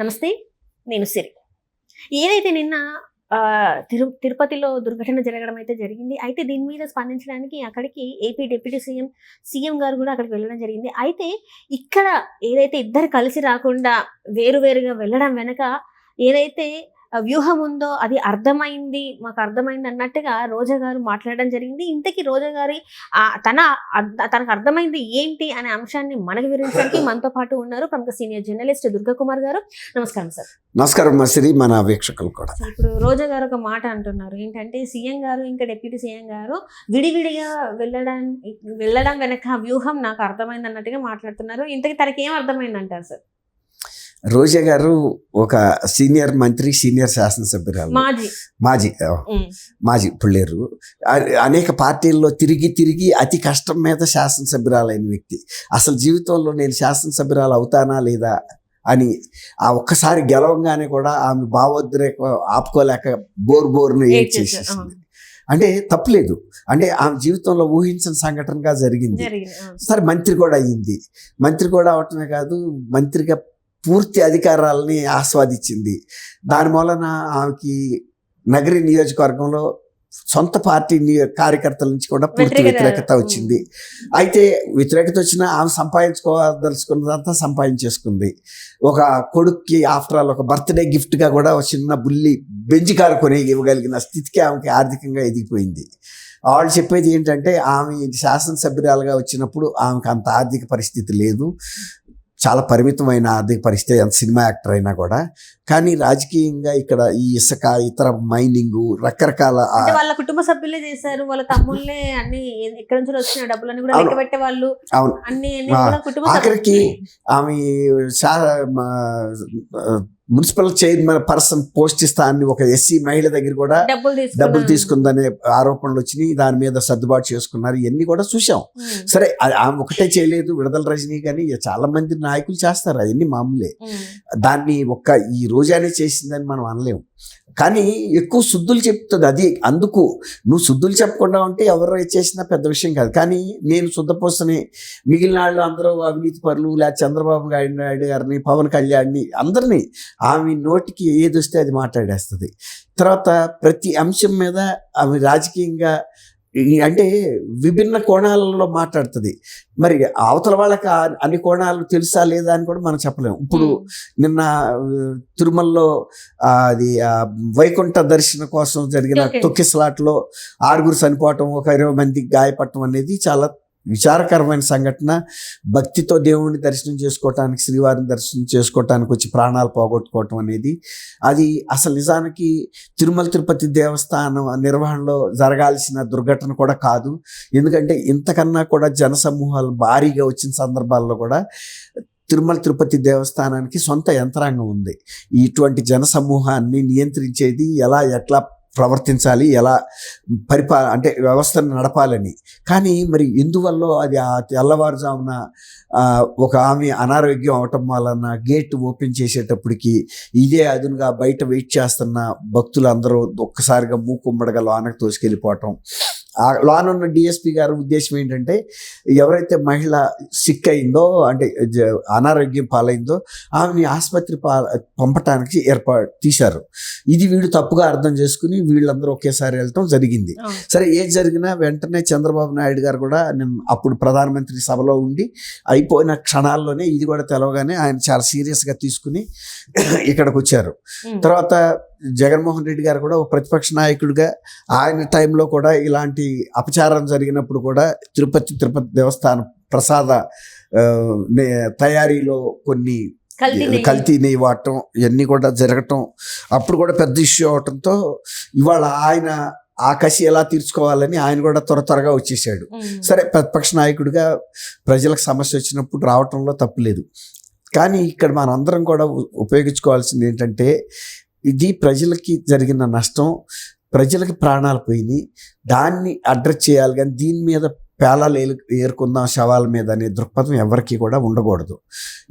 నమస్తే. నేను సిరి. ఏదైతే నిన్న తిరుపతిలో దుర్ఘటన జరగడం అయితే జరిగింది. అయితే దీని మీద స్పందించడానికి అక్కడికి ఏపీ డిప్యూటీ సీఎం గారు కూడా అక్కడికి వెళ్ళడం జరిగింది. అయితే ఇక్కడ ఏదైతే ఇద్దరు కలిసి రాకుండా వేరువేరుగా వెళ్ళడం వెనక ఏదైతే వ్యూహం ఉందో అది మాకు అర్థమైంది అన్నట్టుగా రోజా గారు మాట్లాడడం జరిగింది. ఇంతకీ రోజా గారి తనకు అర్థమైంది ఏంటి అనే అంశాన్ని మనకు వివరించడానికి మనతో పాటు ఉన్నారు ప్రముఖ సీనియర్ జర్నలిస్ట్ దుర్గా కుమార్ గారు. నమస్కారం సార్. నమస్కారం మసిరి, మన వీక్షకులు కూడా. ఇప్పుడు రోజా గారు ఒక మాట అంటున్నారు ఏంటంటే, సీఎం గారు ఇంకా డిప్యూటీ సీఎం గారు విడివిడిగా వెళ్ళడం వెనక వ్యూహం నాకు అర్థమైంది అన్నట్టుగా మాట్లాడుతున్నారు. ఇంతకీ తనకి ఏం అర్థమైంది అంటారు సార్? రోజా గారు ఒక సీనియర్ మంత్రి, సీనియర్ శాసనసభ్యురాలు, మాజీ పుల్లేరు. అనేక పార్టీల్లో తిరిగి అతి కష్టం మీద శాసనసభ్యురాలైన వ్యక్తి. అసలు జీవితంలో నేను శాసనసభ్యురాలు అవుతానా లేదా అని ఆ ఒక్కసారి గెలవంగానే కూడా ఆమె భావోద్రేకం ఆపుకోలేక బోర్ను ఏడ్చేసేసింది. అంటే తప్పులేదు, అంటే ఆమె జీవితంలో ఊహించిన సంఘటనగా జరిగింది. సరే, మంత్రి కూడా అయ్యింది. మంత్రి కూడా అవటమే కాదు, మంత్రిగా పూర్తి అధికారాలని ఆస్వాదించింది. దాని మూలన ఆమెకి నగరి నియోజకవర్గంలో సొంత పార్టీ కార్యకర్తల నుంచి కూడా పూర్తి వ్యతిరేకత వచ్చింది. అయితే వ్యతిరేకత వచ్చినా ఆమె సంపాదించుకోదలుచుకున్నదంతా సంపాదించేసుకుంది. ఒక కొడుక్కి ఆఫ్టర్ ఆల్ ఒక బర్త్డే గిఫ్ట్గా కూడా ఒక చిన్న బుల్లి బెంజ్ కారు కొని ఇవ్వగలిగిన స్థితికి ఆమెకి ఆర్థికంగా ఎదిగిపోయింది. వాళ్ళు చెప్పేది ఏంటంటే, ఆమె శాసనసభ్యురాలుగా వచ్చినప్పుడు ఆమెకు అంత ఆర్థిక పరిస్థితి లేదు, చాలా పరిమితమైన ఆర్థిక పరిస్థితి, ఎంత సినిమా యాక్టర్ అయినా కూడా. కానీ రాజకీయంగా ఇక్కడ ఈ ఇసుక, ఇతర మైనింగ్, రకరకాల వాళ్ళ కుటుంబ సభ్యులే చేశారు, వాళ్ళ తమ్ముళ్ళే అన్ని ఎక్కడి నుంచి వచ్చిన డబ్బులన్నీ కూడా లెక్క పెట్టే వాళ్ళు. అవును, ఆఖరికి ఆమె మున్సిపల్ చైర్మన్ పర్సన్ పోస్ట్ ఇస్తా అని ఒక ఎస్సీ మహిళ దగ్గర కూడా డబ్బులు తీసుకుందనే ఆరోపణలు వచ్చినాయి. దాని మీద సర్దుబాటు చేసుకున్నారు. ఇవన్నీ కూడా చూసాం. సరే, ఆమె ఒకటే చేయలేదు, విడుదల రజనీ కానీ చాలా మంది నాయకులు చేస్తారు, అవన్నీ మామూలే. దాన్ని ఈ రోజానే చేసిందని మనం అనలేము. కానీ ఎక్కువ శుద్ధులు చెప్తుంది అది. అందుకు నువ్వు శుద్ధులు చెప్పకుండా ఉంటే ఎవరో చేసినా పెద్ద విషయం కాదు. కానీ నేను శుద్ధపోసని, మిగిలిన వాళ్ళు అందరూ అవినీతి పరులు, లేదా చంద్రబాబు నాయుడు గారిని, పవన్ కళ్యాణ్ని, అందరినీ ఆమె నోటికి ఏది వస్తే అది మాట్లాడేస్తుంది. తర్వాత ప్రతి అంశం మీద ఆమె రాజకీయంగా అంటే విభిన్న కోణాలలో మాట్లాడుతుంది. మరి అవతల వాళ్ళకి అన్ని కోణాలు తెలుసా లేదా అని కూడా మనం చెప్పలేము. ఇప్పుడు నిన్న తిరుమలలో అది వైకుంఠ దర్శనం కోసం జరిగిన తొక్కిసలాట్లో 6 చనిపోవటం, ఒక 20 మందికి గాయపడటం అనేది చాలా విచారకరమైన సంఘటన. భక్తితో దేవుడిని దర్శనం చేసుకోవటానికి, శ్రీవారిని దర్శనం చేసుకోవటానికి వచ్చి ప్రాణాలు పోగొట్టుకోవటం అనేది అది అసలు నిజానికి తిరుపతి దేవస్థానం నిర్వహణలో జరగాల్సిన దుర్ఘటన కూడా కాదు. ఎందుకంటే ఇంతకన్నా కూడా జనసమూహాలు భారీగా వచ్చిన సందర్భాల్లో కూడా తిరుపతి దేవస్థానానికి సొంత యంత్రాంగం ఉంది. ఇటువంటి జనసమూహాన్ని నియంత్రించేది ఎట్లా ప్రవర్తించాలి, ఎలా అంటే వ్యవస్థను నడపాలని. కానీ మరి ఎందువల్ల అది ఆ తెల్లవారుజామున ఒక ఆమె అనారోగ్యం అవటం వలన గేట్ ఓపెన్ చేసేటప్పటికి ఇదే అదునుగా బయట వెయిట్ చేస్తున్న భక్తులందరూ ఒక్కసారిగా మూకుమ్మడగా లోనకు తోసుకెళ్ళిపోవటం. ఆ లోనున్న డిఎస్పీ గారి ఉద్దేశం ఏంటంటే, ఎవరైతే మహిళ సిక్ అయిందో, అంటే అనారోగ్యం పాలైందో, ఆమెని ఆసుపత్రి పంపటానికి తీశారు. ఇది వీడు తప్పుగా అర్థం చేసుకుని వీళ్ళందరూ ఒకేసారి వెళ్ళటం జరిగింది. సరే, ఏది జరిగినా వెంటనే చంద్రబాబు నాయుడు గారు కూడా అప్పుడు ప్రధానమంత్రి సభలో ఉండి అయిపోయిన క్షణాల్లోనే ఇది కూడా తెలవగానే ఆయన చాలా సీరియస్గా తీసుకుని ఇక్కడికి వచ్చారు. తర్వాత జగన్మోహన్ రెడ్డి గారు కూడా ఒక ప్రతిపక్ష నాయకుడిగా ఆయన టైంలో కూడా ఇలాంటి అపచారం జరిగినప్పుడు కూడా తిరుపతి దేవస్థానం ప్రసాద తయారీలో కొన్ని కల్తీ నెయ్యి వాడటం, ఇవన్నీ కూడా జరగటం, అప్పుడు కూడా పెద్ద ఇష్యూ అవటంతో ఇవాళ ఆయన ఆ కసి ఎలా తీర్చుకోవాలని ఆయన కూడా త్వరగా వచ్చేసాడు. సరే, ప్రతిపక్ష నాయకుడిగా ప్రజలకు సమస్య వచ్చినప్పుడు రావటంలో తప్పులేదు. కానీ ఇక్కడ మనందరం కూడా ఉపయోగించుకోవాల్సింది ఏంటంటే, ఇది ప్రజలకి జరిగిన నష్టం, ప్రజలకి ప్రాణాలు పోయినాయి, దాన్ని అడ్రస్ చేయాలి. కానీ దీని మీద పేలాలు ఏరుకుందాం శవాల మీద అనే దృక్పథం ఎవరికి కూడా ఉండకూడదు.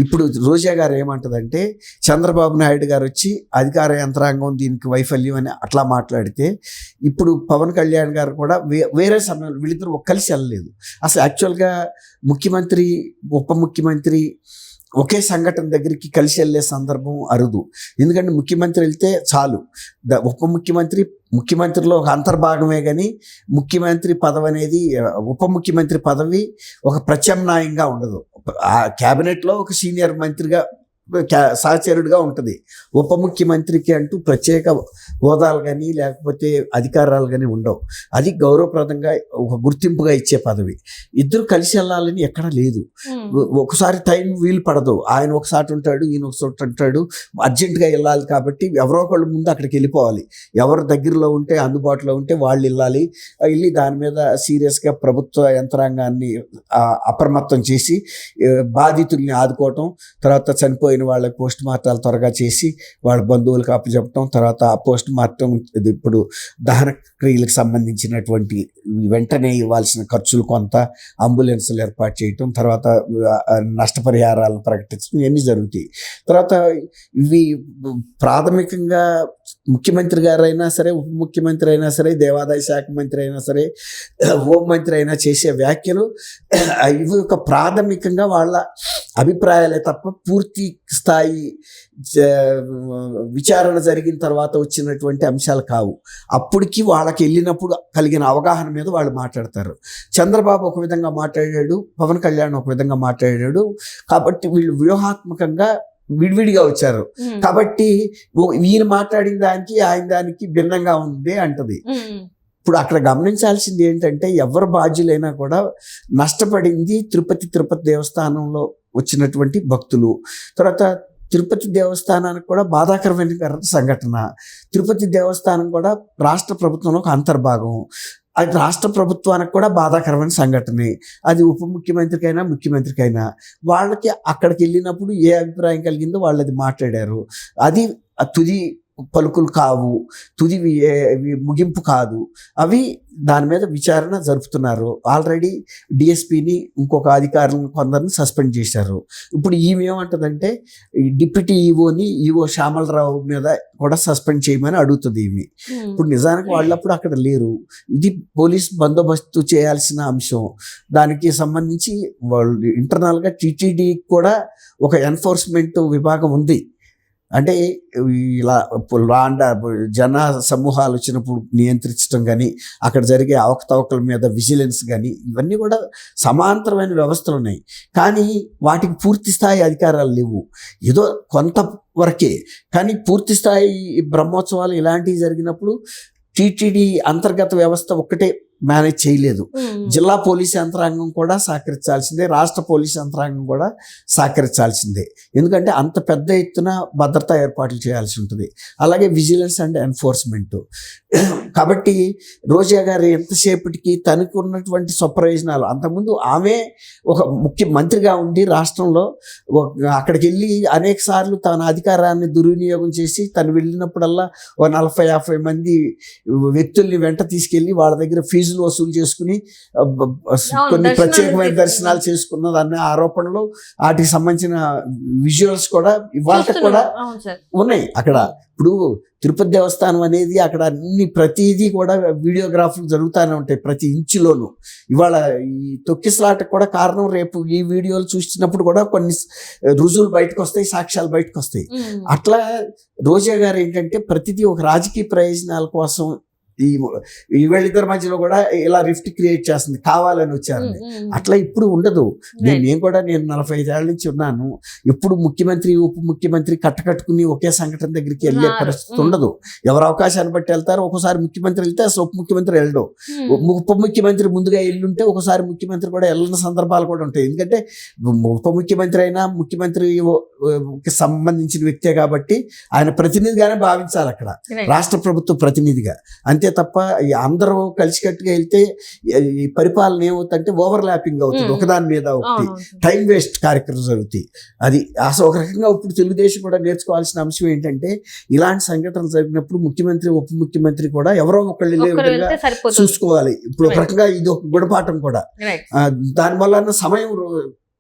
ఇప్పుడు రోజా గారు ఏమంటుందంటే, చంద్రబాబు నాయుడు గారు వచ్చి అధికార యంత్రాంగం దీనికి వైఫల్యం అని అట్లా మాట్లాడితే, ఇప్పుడు పవన్ కళ్యాణ్ గారు కూడా వేరే సమయంలో వీళ్ళిద్దరూ కలిసి వెళ్ళలేదు. అసలు యాక్చువల్గా ముఖ్యమంత్రి, ఉప ముఖ్యమంత్రి ఒకే సంఘటన దగ్గరికి కలిసి వెళ్ళే సందర్భం అరుదు. ఎందుకంటే ముఖ్యమంత్రి వెళ్తే చాలు, ఉప ముఖ్యమంత్రిలో ఒక అంతర్భాగమే కానీ ముఖ్యమంత్రి పదవి అనేది, ఉప ముఖ్యమంత్రి పదవి ఒక ప్రత్యామ్నాయంగా ఉండదు. ఆ క్యాబినెట్లో ఒక సీనియర్ మంత్రిగా సహచరుడిగా ఉంటుంది. ఉప ముఖ్యమంత్రికి అంటూ ప్రత్యేక హోదాలు కానీ లేకపోతే అధికారాలు కానీ ఉండవు. అది గౌరవప్రదంగా ఒక గుర్తింపుగా ఇచ్చే పదవి. ఇద్దరు కలిసి వెళ్ళాలని ఎక్కడా లేదు. ఒకసారి టైం వీలు పడదు. ఆయన ఒకసారి ఉంటాడు, ఈయన ఒకసారి ఉంటాడు, అర్జెంటుగా వెళ్ళాలి కాబట్టి ఎవరో ఒకళ్ళు ముందు అక్కడికి వెళ్ళిపోవాలి. ఎవరు దగ్గరలో ఉంటే అందుబాటులో ఉంటే వాళ్ళు వెళ్ళి దాని మీద సీరియస్గా ప్రభుత్వ యంత్రాంగాన్ని అప్రమత్తం చేసి బాధితుల్ని ఆదుకోవటం, తర్వాత చనిపోయిన వాళ్ళకి పోస్ట్ మార్టాలు త్వరగా చేసి వాళ్ళ బంధువులకు అప్పచెప్పటం, తర్వాత ఆ పోస్ట్ మార్టం ఇప్పుడు దహన క్రియలకు సంబంధించినటువంటి వెంటనే ఇవ్వాల్సిన ఖర్చులు కొంత, అంబులెన్సులు ఏర్పాటు చేయటం, తర్వాత నష్టపరిహారాలను ప్రకటించడం, ఇవన్నీ జరుగుతాయి. తర్వాత ఇవి ప్రాథమికంగా ముఖ్యమంత్రి గారైనా సరే, ఉప ముఖ్యమంత్రి అయినా సరే, దేవాదాయ శాఖ మంత్రి అయినా సరే, హోంమంత్రి అయినా చేసే వ్యాఖ్యలు ఇవి ఒక ప్రాథమికంగా వాళ్ళ అభిప్రాయాలే తప్ప పూర్తి స్థాయి విచారణ జరిగిన తర్వాత వచ్చినటువంటి అంశాలు కావు. అప్పటికి వాళ్ళకి వెళ్ళినప్పుడు కలిగిన అవగాహన మీద వాళ్ళు మాట్లాడతారు. చంద్రబాబు ఒక విధంగా మాట్లాడాడు, పవన్ కళ్యాణ్ ఒక విధంగా మాట్లాడాడు. కాబట్టి వీళ్ళు వ్యూహాత్మకంగా విడివిడిగా వచ్చారు. కాబట్టి ఈయన మాట్లాడిన దానికి ఆయన దానికి భిన్నంగా ఉంది అంటది. ఇప్పుడు అక్కడ గమనించాల్సింది ఏంటంటే, ఎవరు బాధ్యులైనా కూడా నష్టపడింది తిరుపతి దేవస్థానంలో వచ్చినటువంటి భక్తులు. తర్వాత తిరుపతి దేవస్థానానికి కూడా బాధాకరమైన సంఘటన. తిరుపతి దేవస్థానం కూడా రాష్ట్ర ప్రభుత్వంలో ఒక అంతర్భాగం. అది రాష్ట్ర ప్రభుత్వానికి కూడా బాధాకరమైన సంఘటనే. అది ఉప ముఖ్యమంత్రికైనా ముఖ్యమంత్రికైనా వాళ్ళకి అక్కడికి వెళ్ళినప్పుడు ఏ అభిప్రాయం కలిగిందో వాళ్ళు అది మాట్లాడారు. అది తుది పలుకులు కావు, తుది ముగింపు కాదు. అవి దాని మీద విచారణ జరుపుతున్నారు. ఆల్రెడీ డిఎస్పీని ఇంకొక అధికారులను కొందరిని సస్పెండ్ చేశారు. ఇప్పుడు ఈమెమంటదంటే డిప్యూటీ ఈవో శ్యామలరావు మీద కూడా సస్పెండ్ చేయమని అడుగుతుంది ఈమె. ఇప్పుడు నిజానికి వాళ్ళప్పుడు అక్కడ లేరు. ఇది పోలీస్ బందోబస్తు చేయాల్సిన అంశం. దానికి సంబంధించి వాళ్ళు ఇంటర్నల్గా టీటీడీ కూడా ఒక ఎన్ఫోర్స్మెంట్ విభాగం ఉంది. అంటే ఇలా జన సమూహాలు వచ్చినప్పుడు నియంత్రించడం కానీ, అక్కడ జరిగే అవకతవకల మీద విజిలెన్స్ కానీ, ఇవన్నీ కూడా సమాంతరమైన వ్యవస్థలు ఉన్నాయి. కానీ వాటికి పూర్తి స్థాయి అధికారాలు లేవు. ఏదో కొంత వరకే. కానీ పూర్తి స్థాయి బ్రహ్మోత్సవాలు ఇలాంటివి జరిగినప్పుడు టీటీడీ అంతర్గత వ్యవస్థ ఒక్కటే మేనేజ్ చేయలేదు. జిల్లా పోలీస్ యంత్రాంగం కూడా సహకరించాల్సిందే, రాష్ట్ర పోలీస్ యంత్రాంగం కూడా సహకరించాల్సిందే. ఎందుకంటే అంత పెద్ద ఎత్తున భద్రతా ఏర్పాట్లు చేయాల్సి ఉంటుంది. అలాగే విజిలెన్స్ అండ్ ఎన్ఫోర్స్మెంట్. కాబట్టి రోజా గారు ఎంతసేపటికి తనకు ఉన్నటువంటి స్వప్రయోజనాలు, అంతకుముందు ఆమె ఒక ముఖ్యమంత్రిగా ఉండి రాష్ట్రంలో అక్కడికి వెళ్ళి అనేక సార్లు తన అధికారాన్ని దుర్వినియోగం చేసి తను వెళ్ళినప్పుడల్లా 40-50 మంది వ్యక్తుల్ని వెంట తీసుకెళ్ళి వాళ్ళ దగ్గర ఫీజులు వసూలు చేసుకుని కొన్ని ప్రత్యేకమైన దర్శనాలు చేసుకున్నది అనే ఆరోపణలు, వాటికి సంబంధించిన విజువల్స్ కూడా ఇవాళ కూడా ఉన్నాయి అక్కడ. ఇప్పుడు తిరుపతి దేవస్థానం అనేది అక్కడ ప్రతిదీ కూడా వీడియోగ్రాఫ్లు జరుగుతూనే ఉంటాయి ప్రతి ఇంచులోనూ. ఇవాళ ఈ తొక్కిసలాటకు కూడా కారణం రేపు ఈ వీడియోలు చూసినప్పుడు కూడా కొన్ని రుజువులు బయటకు వస్తాయి, సాక్ష్యాలు బయటకు వస్తాయి. అట్లా రోజా గారు ఏంటంటే ప్రతిదీ ఒక రాజకీయ ప్రయోజనాల కోసం ఈ వీళ్ళిద్దరి మధ్యలో కూడా ఇలా రిఫ్ట్ క్రియేట్ చేస్తుంది, కావాలని వచ్చారు. అట్లా ఇప్పుడు ఉండదు. నేను 45 ఏళ్ళ నుంచి ఉన్నాను. ఎప్పుడు ముఖ్యమంత్రి ఉప ముఖ్యమంత్రి కట్టుకుని ఒకే సంఘటన దగ్గరికి వెళ్ళే పరిస్థితి ఉండదు. ఎవరు అవకాశాన్ని బట్టి వెళ్తారు. ఒక్కోసారి ముఖ్యమంత్రి వెళ్తే అసలు ఉప ముఖ్యమంత్రి వెళ్ళడు. ఉప ముఖ్యమంత్రి ముందుగా వెళ్ళుంటే ఒకసారి ముఖ్యమంత్రి కూడా వెళ్ళిన సందర్భాలు కూడా ఉంటాయి. ఎందుకంటే ఉప ముఖ్యమంత్రి అయినా ముఖ్యమంత్రికి సంబంధించిన వ్యక్తే కాబట్టి ఆయన ప్రతినిధిగానే భావించాలి అక్కడ, రాష్ట్ర ప్రభుత్వ ప్రతినిధిగా. అంతే తప్ప అందరూ కలిసికట్టుగా వెళ్తే ఈ పరిపాలన ఏమవుతుందంటే ఓవర్ ల్యాపింగ్ అవుతుంది, ఒకదాని మీద ఒకటి టైం వేస్ట్ కార్యక్రమం జరుగుతాయి. అది అసలు ఒక రకంగా ఇప్పుడు తెలుగుదేశం కూడా నేర్చుకోవాల్సిన అంశం ఏంటంటే, ఇలాంటి సంఘటనలు జరిగినప్పుడు ముఖ్యమంత్రి ఉప ముఖ్యమంత్రి కూడా ఎవరో ఒకళ్ళు విధంగా చూసుకోవాలి. ఇప్పుడు ఒక రకంగా ఇది ఒక గుణపాఠం కూడా. దానివల్ల సమయం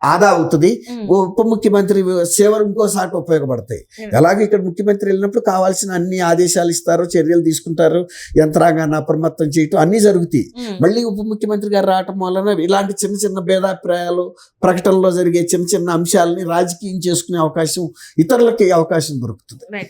ఆదా అవుతుంది. ఉమ్. ఉప ముఖ్యమంత్రి సేవలు ఇంకోసారి ఉపయోగపడతాయి. ఉమ్. అలాగే ఇక్కడ ముఖ్యమంత్రి వెళ్ళినప్పుడు కావాల్సిన అన్ని ఆదేశాలు ఇస్తారు, చర్యలు తీసుకుంటారు, యంత్రాంగాన్ని అప్రమత్తం చేయటం అన్నీ జరుగుతాయి. ఉమ్. మళ్ళీ ఉప ముఖ్యమంత్రి గారు రావటం వలన ఇలాంటి చిన్న చిన్న భేదాభిప్రాయాలు, ప్రకటనలో జరిగే చిన్న చిన్న అంశాలని రాజకీయం చేసుకునే అవకాశం, ఇతరులకి అవకాశం దొరుకుతుంది. రైట్.